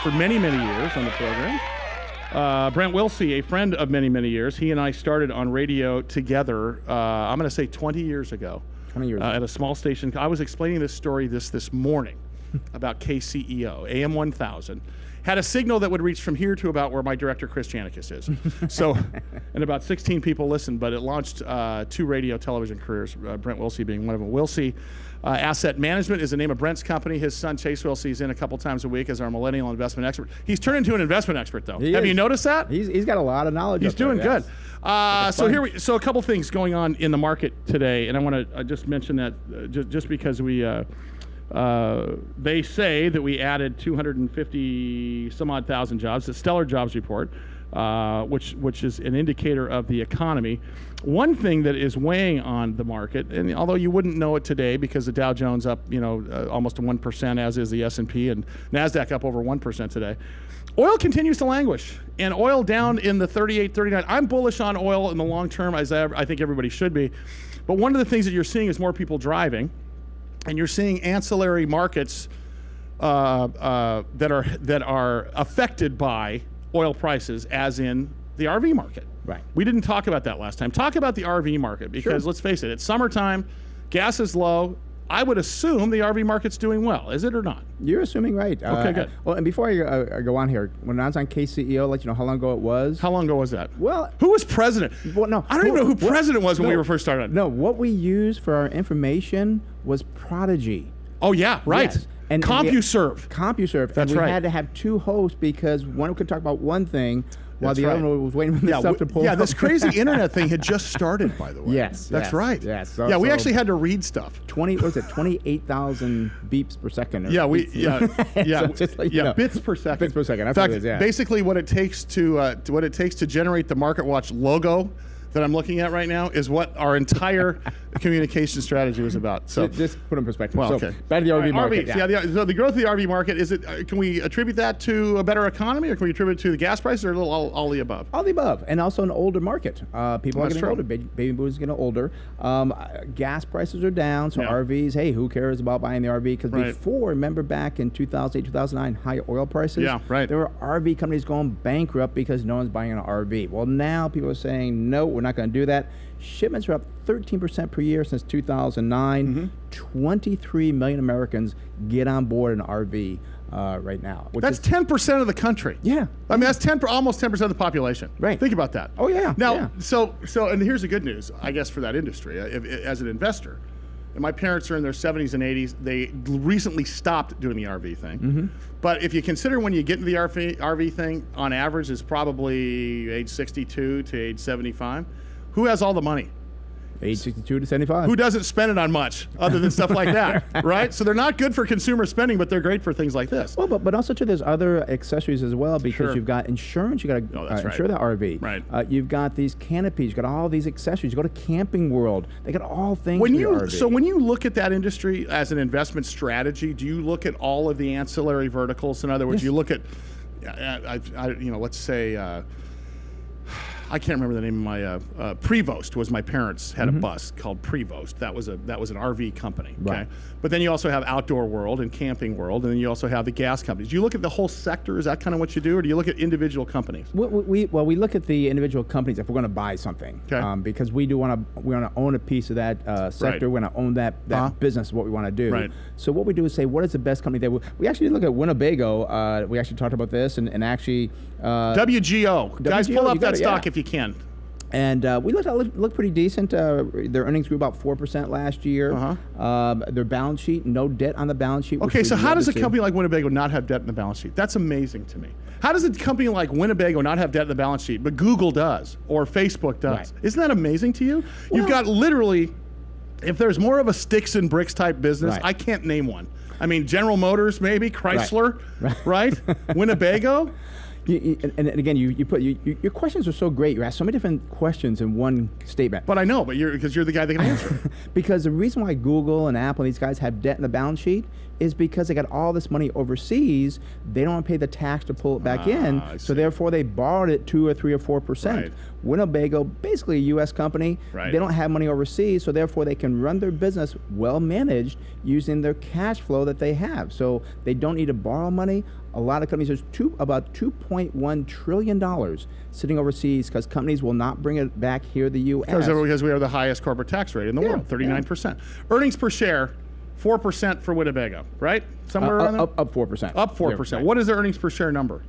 for many, many years on the program. Brent Wilsey, a friend of many, many years. He and I started on radio together, I'm going to say 20 years ago. 20 years ago. At a small station. I was explaining this story this morning about KCEO, AM 1000. Had a signal that would reach from here to about where my director, Chris Janikis, is. So, and about 16 people listened, but it launched 2 radio television careers, Brent Wilsey being one of them. Wilsey Asset Management is the name of Brent's company. His son, Chase Wilsey, is in a couple times a week as our millennial investment expert. He's turned into an investment expert, though. Have you noticed that? He's got a lot of knowledge. He's doing good. So a couple things going on in the market today, and I want to just mention that just because we they say that we added 250 some odd thousand jobs. The Stellar Jobs Report, which is an indicator of the economy. One thing that is weighing on the market, and although you wouldn't know it today because the Dow Jones up, almost 1%, as is the S&P, and NASDAQ up over 1% today. Oil continues to languish, and oil down in the 38, 39. I'm bullish on oil in the long term, as I think everybody should be. But one of the things that you're seeing is more people driving, and you're seeing ancillary markets that are affected by oil prices, as in the RV market. Right. We didn't talk about that last time. Talk about the RV market, because let's face it, it's summertime, gas is low. I would assume the RV market's doing well. Is it or not? You're assuming right. Okay, good. Well, and before I go on here, when I was on KCEO, I'll let you know how long ago it was. How long ago was that? Well, who was president? Well, no, I don't even know who president was when we were first started. No, what we used for our information was Prodigy. Oh yeah, right. Yes. And CompuServe. CompuServe. That's and we right. had to have 2 hosts because one could talk about one thing while the other one was waiting for the stuff to pull Yeah, up. this crazy internet thing had just started, by the way. Yes. That's right. Yes. So, we actually had to read stuff. 28,000 beeps per second. Yeah, so bits per second. Bits per second. That's In fact, what it is, yeah. basically what it takes to generate the MarketWatch logo that I'm looking at right now is what our entire communication strategy was about. So just put in perspective. Well, so okay. Back to the RV market. RVs, so the growth of the RV market, is it? Can we attribute that to a better economy, or can we attribute it to the gas prices, or all the above? All the above, and also an older market. People are getting true. older. Baby boomers getting older. Gas prices are down, so RVs. Hey, who cares about buying the RV? Because before, remember back in 2008, 2009, high oil prices. Yeah, right. There were RV companies going bankrupt because no one's buying an RV. Well, now people are saying no, we're not going to do that. Shipments are up 13% per year since 2009. Mm-hmm. 23 million Americans get on board an RV right now. That's 10% of the country. Yeah. I mean, that's almost 10% of the population. Right. Think about that. Oh, yeah. Now, yeah. so, and here's the good news, I guess, for that industry. As an investor, and my parents are in their 70s and 80s. They recently stopped doing the RV thing. Mm-hmm. But if you consider when you get into the RV thing, on average, is probably age 62 to age 75. Who has all the money? Age 62 to 75. Who doesn't spend it on much other than stuff like that, right? So they're not good for consumer spending, but they're great for things like this. Well, but also too, there's other accessories as well, because you've got insurance. You got to insure the RV. Right. You've got these canopies. You got all these accessories. You go to Camping World. They got all things for your RV. So when you look at that industry as an investment strategy, do you look at all of the ancillary verticals? In other words, you look at, let's say. I can't remember the name of my Prevost was my parents had a bus called Prevost. That was an RV company. Okay, Right. But then you also have Outdoor World and Camping World, and then you also have the gas companies. Do you look at the whole sector? Is that kind of what you do, or do you look at individual companies? We look at the individual companies if we're going to buy something, because we want to own a piece of that sector. We want to own that business. Is what we want to do. Right. So what we do is say, what is the best company that we actually look at Winnebago. We actually talked about this and actually WGO. Guys, pull up that stock if you can. And we looked pretty decent. Their earnings grew about 4% last year. Their balance sheet, no debt on the balance sheet. Okay, so how does a company like Winnebago not have debt in the balance sheet? That's amazing to me. How does a company like Winnebago not have debt in the balance sheet, but Google does or Facebook does? Right. Isn't that amazing to you? Well, you've got literally, if there's more of a sticks and bricks type business, I can't name one. I mean, General Motors, maybe, Chrysler, right? Winnebago. And again, you put your questions are so great. You ask so many different questions in one statement. But I know, because you're the guy that can answer. Because the reason why Google and Apple and these guys have debt in the balance sheet is because they got all this money overseas. They don't want to pay the tax to pull it back in, so therefore they borrowed it 2 or 3 or 4%. Right. Winnebago, basically a U.S. company, they don't have money overseas, so therefore they can run their business well managed using their cash flow that they have. So they don't need to borrow money. a lot of companies, there's about $2.1 trillion sitting overseas because companies will not bring it back here to the U.S. Because we have the highest corporate tax rate in the world, 39%. Earnings per share, 4% for Winnebago, right? Somewhere around there? Up 4%. Up 4%. Right. What is the earnings per share number?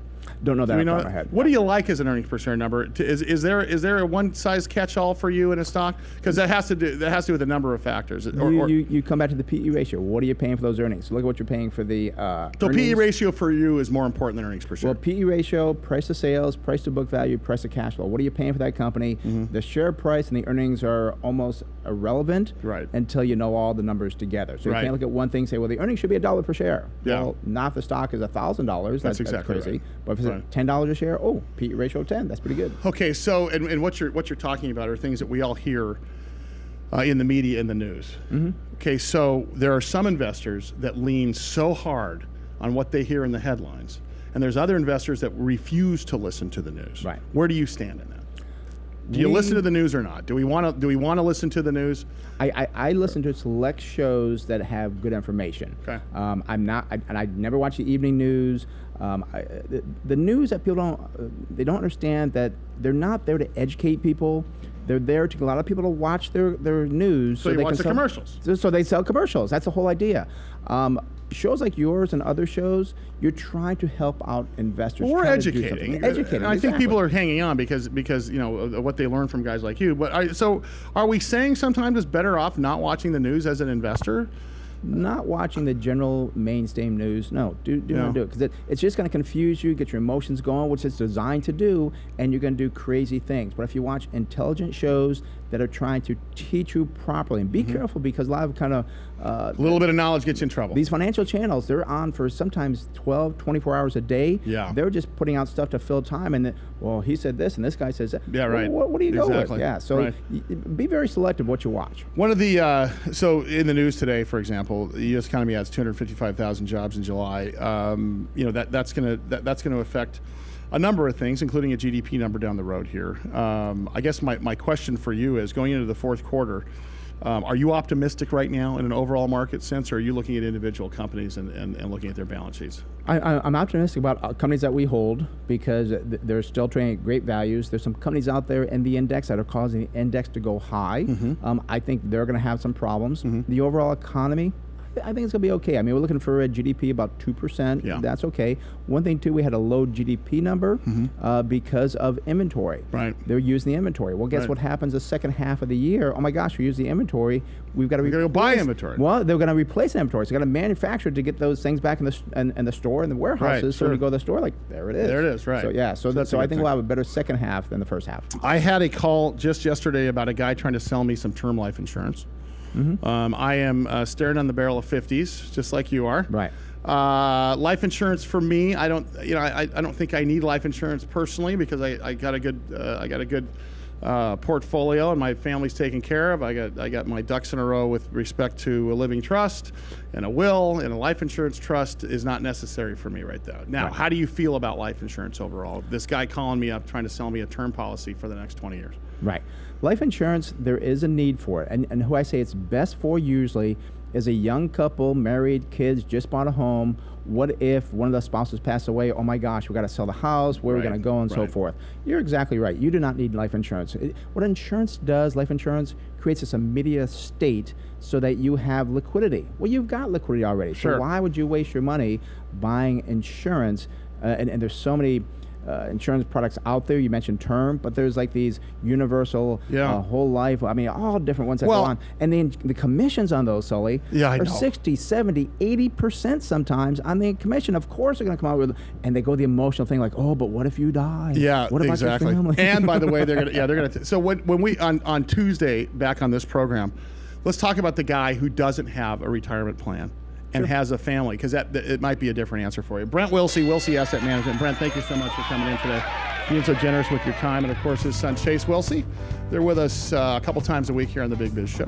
Don't know that Do off we the know top of my head. What do you like as an earnings per share number? Is there a one size catch all for you in a stock? Because that has to do with a number of factors. You come back to the PE ratio. What are you paying for those earnings? Look at what you're paying for the so earnings. PE ratio for you is more important than earnings per share. Well, PE ratio, price to sales, price to book value, price to cash flow. What are you paying for that company? The share price and the earnings are almost irrelevant until you know all the numbers together. So you can't look at one thing and say, well, the earnings should be $1 per share. Yeah. Well, not if the stock is $1,000. That's exactly crazy. right. But if it's $10 a share, PE ratio 10. That's pretty good. Okay, so and what you're talking about are things that we all hear in the media and the news. Okay, so there are some investors that lean so hard on what they hear in the headlines, and there's other investors that refuse to listen to the news. Right. Where do you stand in that? Do you listen to the news or not? Do we want to listen to the news? I listen to select shows that have good information. Okay. I never watch the evening news. The news that people don't understand that they're not there to educate people. They're there to get a lot of people to watch their news. So you watch the commercials. So they sell commercials. That's the whole idea. Shows like yours and other shows, you're trying to help out investors. Well, we're educating. Educating. I think people are hanging on because you know of what they learn from guys like you. But so are we saying sometimes it's better off not watching the news as an investor? Not watching the general mainstream news. No, do not do it, because it's just going to confuse you, get your emotions going, which it's designed to do, and you're going to do crazy things. But if you watch intelligent shows that are trying to teach you properly, and be careful, because a lot of kind of a little bit of knowledge gets you in trouble. These financial channels, they're on for sometimes 12, 24 hours a day. Yeah. They're just putting out stuff to fill time, and well, he said this, and this guy says that. Yeah, right. What do you go with? Exactly. Yeah, so be very selective what you watch. One of the so in the news today, for example, the U.S. economy adds 255,000 jobs in July. You know that's going to affect a number of things, including a GDP number down the road here. I guess my question for you is, going into the fourth quarter, are you optimistic right now in an overall market sense, or are you looking at individual companies and looking at their balance sheets? I'm optimistic about companies that we hold, because they're still trading at great values. There's some companies out there in the index that are causing the index to go high. I think they're going to have some problems. The overall economy, I think it's going to be okay. I mean, we're looking for a GDP about 2%. Yeah. That's okay. One thing, too, we had a low GDP number because of inventory. Right. They're using the inventory. Well, guess what happens the second half of the year? Oh, my gosh, we use the inventory. We've got to go buy inventory. Well, they're going to replace inventory. So they've got to manufacture to get those things back in the store, in the warehouses. Right, So when you go to the store, like, there it is. There it is, right. So, yeah. So that's I think we'll have a better second half than the first half. I had a call just yesterday about a guy trying to sell me some term life insurance. I am staring on the barrel of 50s, just like you are. Right. Life insurance for me, I don't think I need life insurance personally, because I got a good portfolio and my family's taken care of. I got my ducks in a row with respect to a living trust and a will, and a life insurance trust is not necessary for me right now. Now, how do you feel about life insurance overall? This guy calling me up trying to sell me a term policy for the next 20 years. Right. Life insurance, there is a need for it. And who I say it's best for usually is a young couple, married, kids, just bought a home. What if one of the spouses passed away? Oh my gosh, we got to sell the house. Where are we going to go, and so forth? You're exactly right. You do not need life insurance. What insurance does, life insurance, creates this immediate state so that you have liquidity. Well, you've got liquidity already. Sure. So why would you waste your money buying insurance? And there's so many insurance products out there. You mentioned term, but there's like these universal, whole life. I mean, all different ones that go on. And then the commissions on those, Sully, are 60, 70, 80% sometimes on the commission. Of course, they're going to come out with, and they go the emotional thing like, oh, but what if you die? Yeah, what about exactly. your family? And by the way, they're going to. So when we on Tuesday back on this program, let's talk about the guy who doesn't have a retirement plan and has a family, because it might be a different answer for you. Brent Wilsey, Wilsey Asset Management. Brent, thank you so much for coming in today, being so generous with your time. And of course, his son Chase Wilsey. They're with us a couple times a week here on the Big Biz Show.